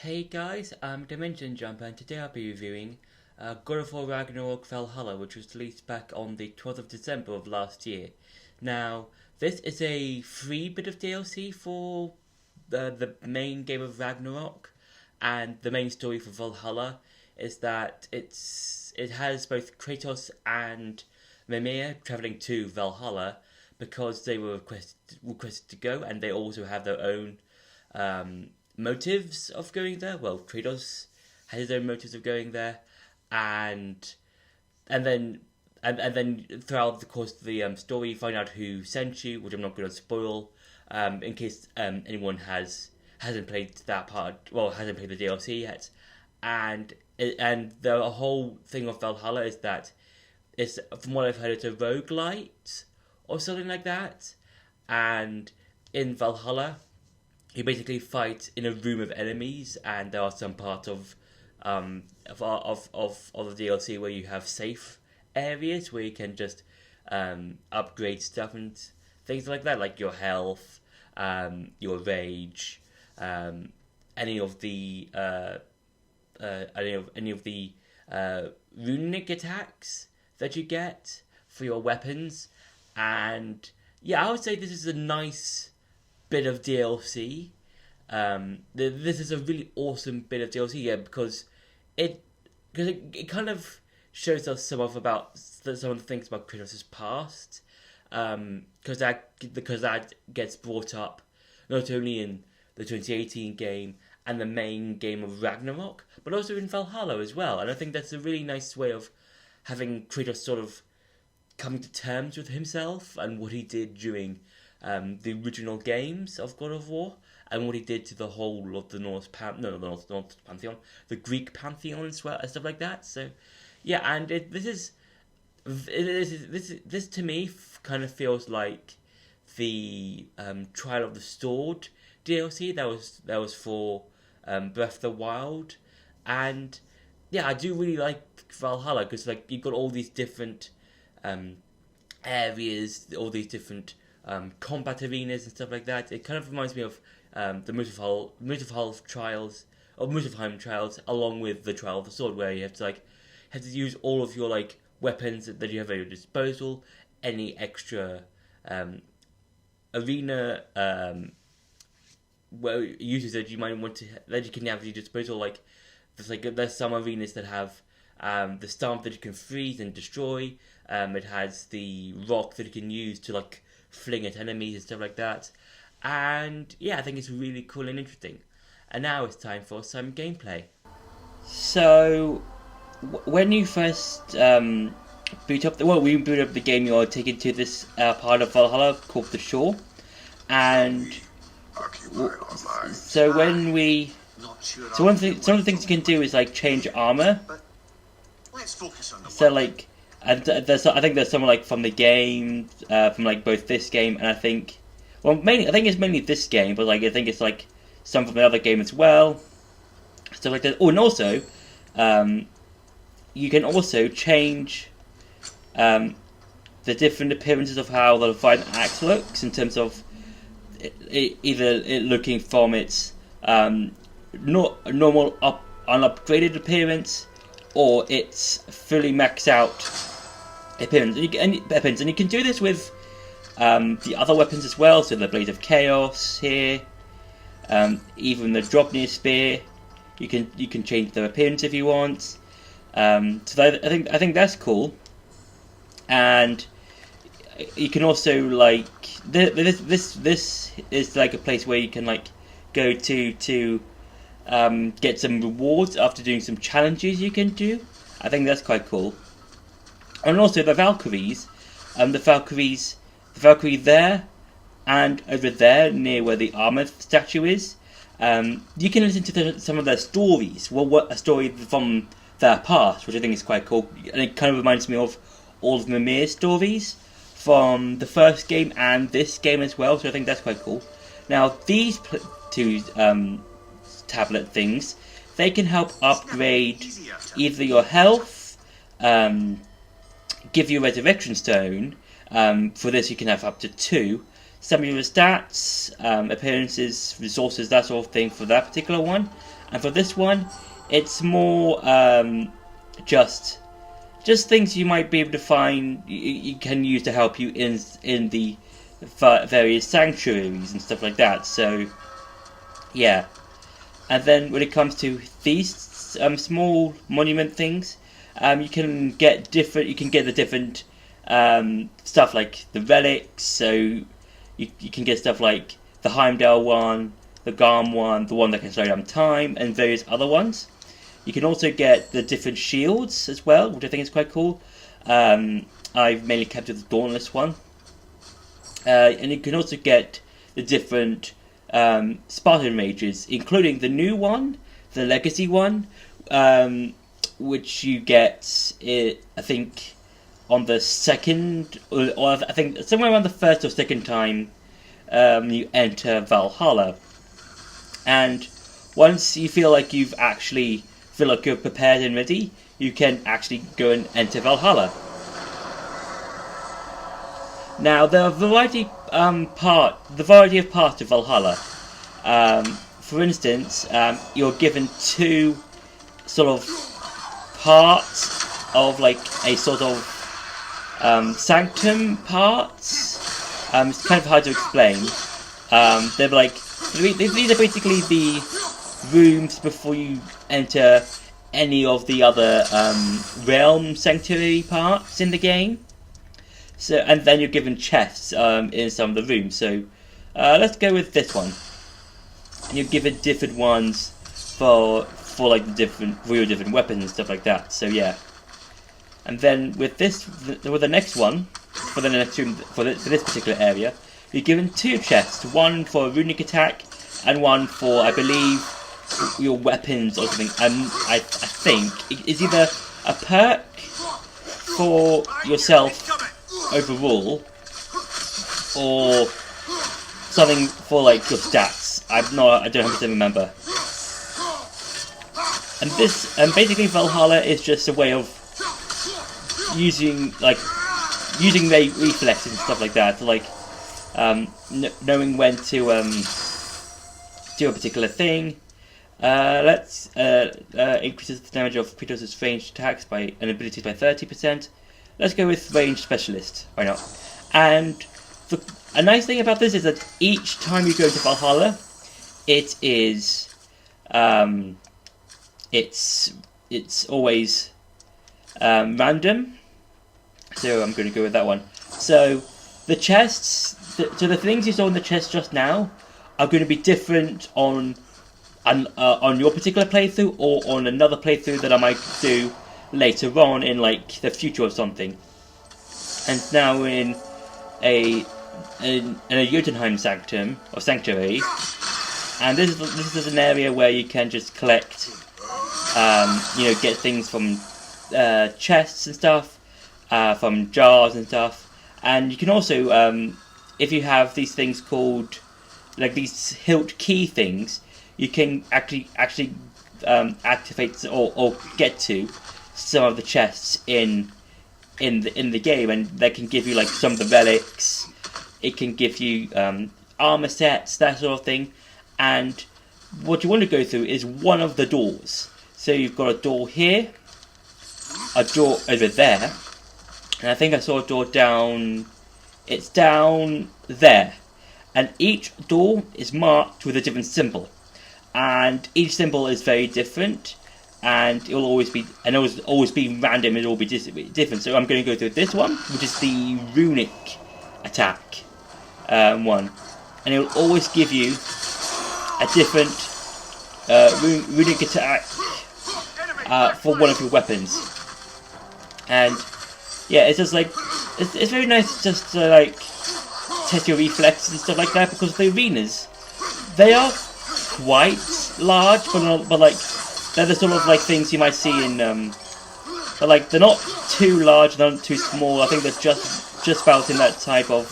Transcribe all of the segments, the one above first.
Hey guys, I'm Dimension Jumper and today I'll be reviewing God of War Ragnarok Valhalla, which was released back on the 12th of December of last year. Now, this is a free bit of DLC for the main game of Ragnarok, and the main story for Valhalla is that it has both Kratos and Mimir traveling to Valhalla because they were requested to go, and they also have their own motives of going there. Well, Kratos has his own motives of going there, and then throughout the course of the story, you find out who sent you, which I'm not going to spoil, in case anyone hasn't played that part, well, hasn't played the DLC yet, and the whole thing of Valhalla is that it's, from what I've heard, it's a roguelite or something like that, and in Valhalla you basically fight in a room of enemies, and there are some parts of the DLC where you have safe areas where you can just upgrade stuff and things like that, like your health, your rage, any of the runic attacks that you get for your weapons, and yeah, I would say this is a nice bit of DLC. This is a really awesome bit of DLC, yeah, because it kind of shows us some of the things about Kratos' past, because that gets brought up not only in the 2018 game and the main game of Ragnarok, but also in Valhalla as well. And I think that's a really nice way of having Kratos sort of coming to terms with himself and what he did during the original games of God of War, and what he did to the whole of the Norse Pantheon, the Greek Pantheon as well, and stuff like that. So, yeah, and this to me kind of feels like the Trial of the Sword DLC that was for Breath of the Wild, and yeah, I do really like Valhalla because like you've got all these different areas, all these different combat arenas and stuff like that. It kind of reminds me of the Muspelheim trials, along with the Trial of the Sword, where you have to use all of your weapons that you have at your disposal, any extra arena uses that you might want to that you can have at your disposal. There's some arenas that have the stamp that you can freeze and destroy. It has the rock that you can use to fling at enemies and stuff like that. And yeah, I think it's really cool and interesting. And now it's time for some gameplay. So, when you first boot up the game, you're taken to this part of Valhalla called the Shore. And so some of the things you can do is change armor. So I think there's some from the game, from both this game and I think it's mainly this game, but I think it's some from the other game as well, stuff like that. Oh, and also, you can also change the different appearances of how the Leviathan axe looks in terms of either it looking from its normal unupgraded appearance, or its fully maxed out appearance. And you can do this with the other weapons as well. So the Blade of Chaos here, even the Draupnir Spear. You can change their appearance if you want. So I think that's cool. And you can also this is a place where you can go to get some rewards after doing some challenges you can do. I think that's quite cool. And also the Valkyries, the Valkyrie there and over there near where the armor statue is. You can listen to some of their stories. Well, a story from their past, which I think is quite cool, and it kind of reminds me of all of Mimir's stories from the first game and this game as well. So I think that's quite cool. Now these two tablet things, they can help upgrade either your health, give you a resurrection stone. For this you can have up to 2. some of your stats, appearances, resources, that sort of thing for that particular one. And for this one, it's more just things you might be able to find you can use to help you in the various sanctuaries and stuff like that. So yeah. And then when it comes to these small monument things, you can get the different stuff like the relics. So you can get stuff like the Heimdall one, the Garm one, the one that can slow down time, and various other ones. You can also get the different shields as well, which I think is quite cool. I've mainly kept the Dauntless one. And you can also get the different Spartan mages, including the new one, the Legacy one, which you get, I think, on the second, or I think somewhere around the first or second time you enter Valhalla. And once you feel like you're prepared and ready, you can actually go and enter Valhalla. Now there are a variety of parts of Valhalla. For instance, you're given two sort of parts of like a sort of sanctum parts. It's kind of hard to explain. They're like these are basically the rooms before you enter any of the other realm sanctuary parts in the game. So, and then you're given chests in some of the rooms. So let's go with this one. You're given different ones for like your different weapons and stuff like that. So yeah. And then with the next one, for this particular area, you're given two chests. One for a runic attack, and one for, I believe, your weapons or something. I think it's either a perk for yourself overall, or something for like your stats. I don't have to remember. And basically Valhalla is just a way of using the reflexes and stuff like that to like knowing when to do a particular thing. Let's increases the damage of Kratos' ranged attacks and abilities by 30%. Let's go with Range Specialist. Why not? And a nice thing about this is that each time you go to Valhalla, it is it's always random. So I'm going to go with that one. So the chests, so the things you saw in the chest just now are going to be different on your particular playthrough or on another playthrough that I might do later on in like the future or something. And now in a Jotunheim sanctum or sanctuary, and this is an area where you can just collect, get things from chests and stuff, from jars and stuff, and you can also, if you have these things called like these hilt key things, you can actually activate or get to some of the chests in the game, and that can give you like some of the relics. It can give you armor sets, that sort of thing. And what you want to go through is one of the doors. So you've got a door here, a door over there, and I think I saw a door down. It's down there, and each door is marked with a different symbol, and each symbol is very different. And it will always be random. It will be different. So I'm going to go through this one, which is the runic attack one, and it will always give you a different runic attack for one of your weapons. And yeah, it's just like it's very nice just to like test your reflexes and stuff like that, because the arenas, they are quite large, but like. They're the sort of like things you might see in, but like they're not too large, they're not too small. I think they're just about in that type of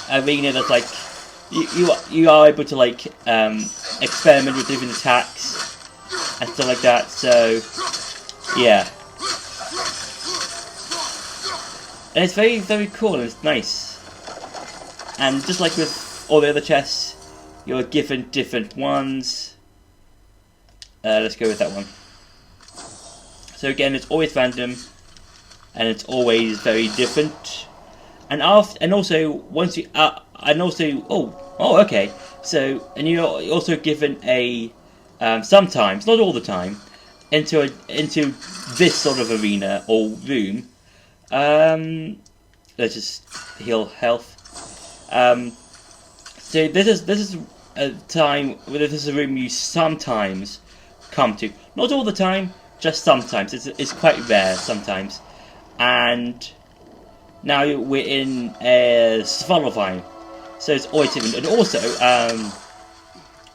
arena that's like you are able to like experiment with different attacks and stuff like that. So yeah, and it's very, very cool and it's nice. And just like with all the other chests, you're given different ones. Let's go with that one. So again, it's always random, and it's always very different. And also once you okay. So and you're also given a sometimes, not all the time, into this sort of arena or room. Let's just heal health. So this is a time. This is a room you sometimes come to. Not all the time, just sometimes. It's quite rare sometimes. And now we're in a Svalbard, so it's always different. And also,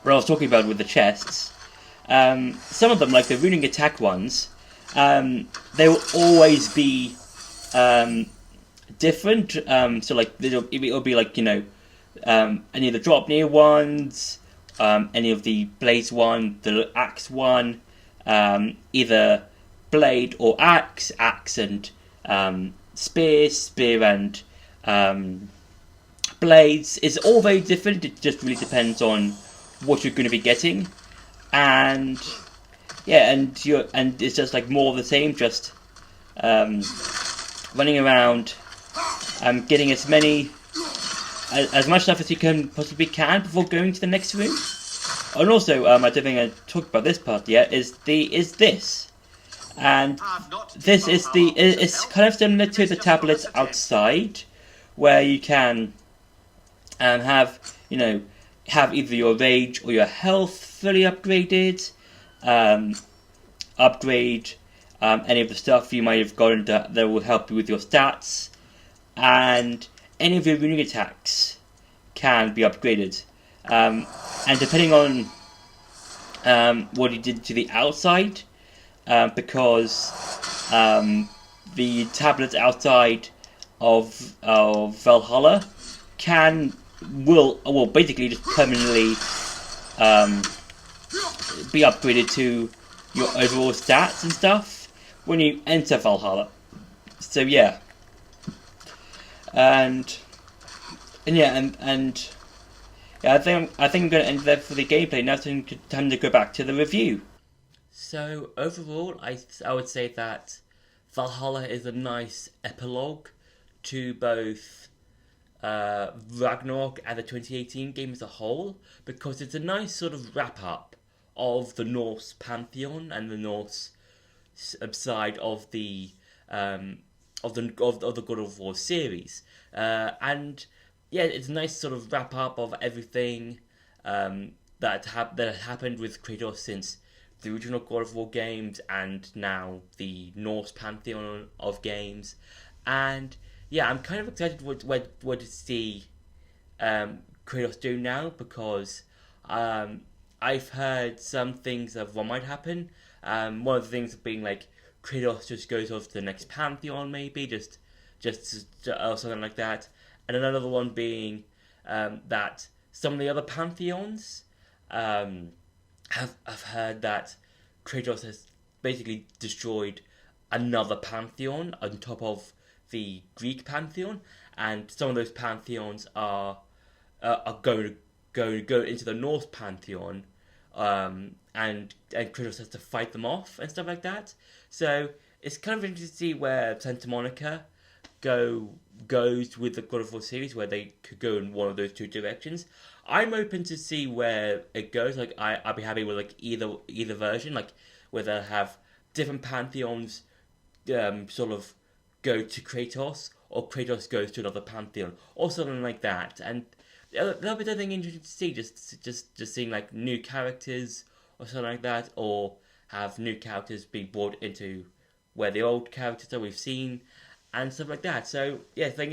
what I was talking about with the chests, some of them, like the ruining attack ones, they will always be different. So like it'll be like, any of the drop near ones, any of the blaze one, the axe one, either blade or axe and spear and blades. It's all very different. It just really depends on what you're going to be getting, and and it's just like more of the same. Just running around, getting as much stuff as you possibly can before going to the next room. And also, I don't think I talked about this part yet. Is this. And this is it's kind of similar to the tablets outside, where you can have either your rage or your health fully upgraded, upgrade any of the stuff you might have gotten that will help you with your stats, and any of your ruining attacks can be upgraded. And depending on what you did to the outside, because the tablets outside of Valhalla will basically just permanently be upgraded to your overall stats and stuff when you enter Valhalla. So yeah, and yeah, I think I'm going to end there for the gameplay. Now it's time to go back to the review. So overall, I would say that Valhalla is a nice epilogue to both Ragnarok and the 2018 game as a whole, because it's a nice sort of wrap up of the Norse pantheon and the Norse side of the God of War series, and yeah, it's a nice sort of wrap up of everything that happened with Kratos since the original God of War games and now the Norse pantheon of games. And yeah, I'm kind of excited what to see Kratos do now, because I've heard some things of what might happen. One of the things being like Kratos just goes off to the next pantheon, maybe just or something like that. And another one being that some of the other pantheons I've heard that Kratos has basically destroyed another pantheon on top of the Greek pantheon, and some of those pantheons are going to go into the Norse pantheon, and Kratos has to fight them off and stuff like that. So it's kind of interesting to see where Santa Monica goes with the God of War series, where they could go in one of those two directions. I'm open to see where it goes. Like I'd be happy with like either version, like whether have different pantheons sort of go to Kratos, or Kratos goes to another pantheon, or something like that. And that'll be something interesting to see. Just seeing like new characters or something like that, or have new characters being brought into where the old characters that we've seen and stuff like that. So yeah, I think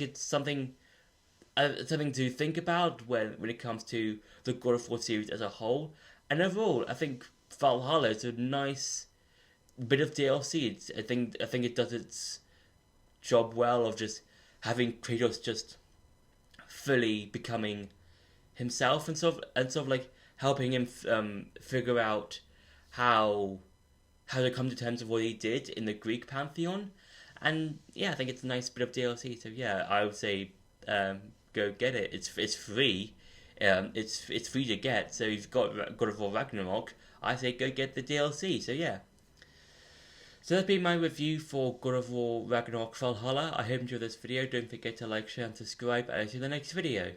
it's something to think about when it comes to the God of War series as a whole. And overall, I think Valhalla is a nice bit of DLC. I think it does its job well of just having Kratos just fully becoming himself and sort of like helping him figure out how to come to terms with what he did in the Greek pantheon. And yeah, I think it's a nice bit of DLC. So yeah, I would say go go get it. It's free. It's free to get. So you've got God of War Ragnarok. I say go get the DLC. So yeah. So that's been my review for God of War Ragnarok Valhalla. I hope you enjoyed this video. Don't forget to like, share, and subscribe. And I'll see you in the next video.